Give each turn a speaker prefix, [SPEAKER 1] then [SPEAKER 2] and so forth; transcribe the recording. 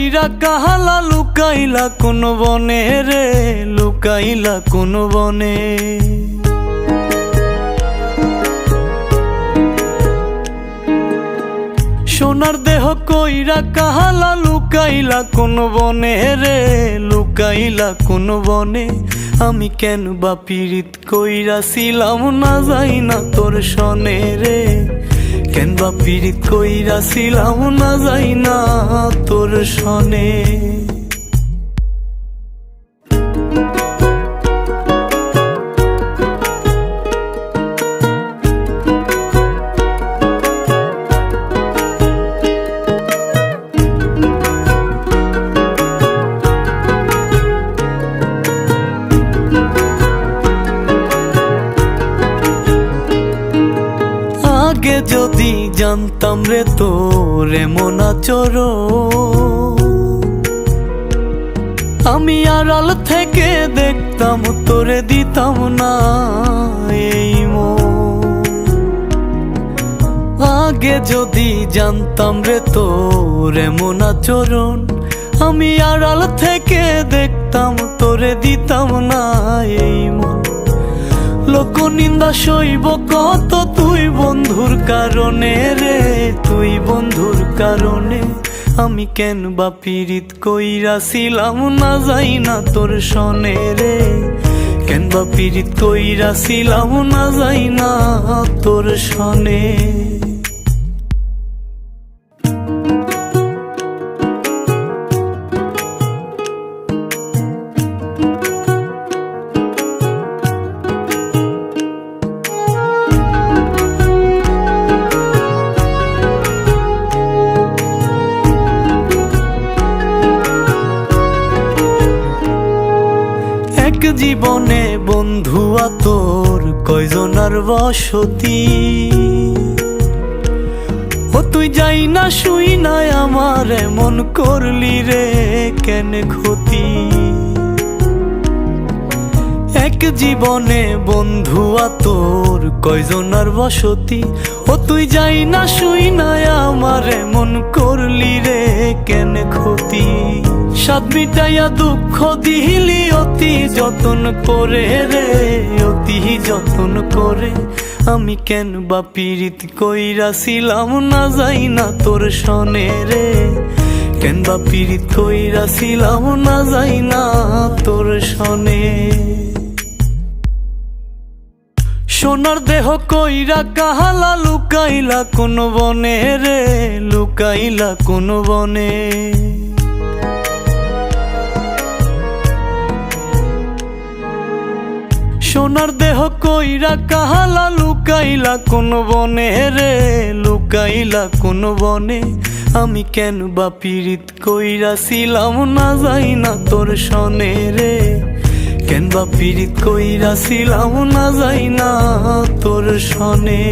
[SPEAKER 1] কইরা কাহালা লুকাইলা কোন বনে রে, লুকাইলা কোন বনে। সোনার দেহ কইরা কাহালা লুকাইলা কোন বনে রে, লুকাইলা কোন বনে। আমি কেন বা পীড়িত কইরাছিলাম না যাই না তোর সনে রে, কেন বা পীড়িত কইরাছিলাম না যাই না তোর সনে। আগে যদি জানতাম রে তোর এমন আচরণ, আমি আড়াল থেকে দেখতাম তোরে দিতাম না এই মন। আগে যদি জানতাম রে তোর এমন আচরণ, আমি আড়াল থেকে দেখতাম তোরে দিতাম না এই মন। লোক নিন্দা সইব কত তুই বন্ধুর কারণে রে, তুই বন্ধুর কারণে। আমি কেন বা পীড়িত কইরাছিলাম না যাই না তোর সনে রে, কেন বা পীড়িত কইরাছিলাম না যাই না তোর সনে। এক জীবনে বন্ধুয়া তোর কয়জনার বসতি, ও তুই যাই না শুই নাই আমার এমন করলি রে কেন ক্ষতি। এক জীবনে বন্ধুয়া তোর কয়জনার বসতি, ও তুই যাই না শুই নাই আমার এমন করলি রে কেন ক্ষতি। সাত মিটাইয়া দুঃখ দিলি অতি যতন করে রে, অতি যতন করে। আমি কেন বা পীড়িত কইরাছিলাম না যাই না তোর সনে রে, কেন বা পীড়িত কইরাছিলাম না যাই না তোর সনে। সোনার দেহ কইরা কাহালা লুকাইলা কোন বনে রে, লুকাইলা কোন বনে। সোনার দেহ কইরা কাহালা লুকাইলা কোন বনে রে, লুকাইলা কোন বনে। আমি কেন বা পীড়িত কইরাছিলাম না যাই না তোর সনে রে, কেন বা পীড়িত কইরাছিলাম না যাই না তোর সনে।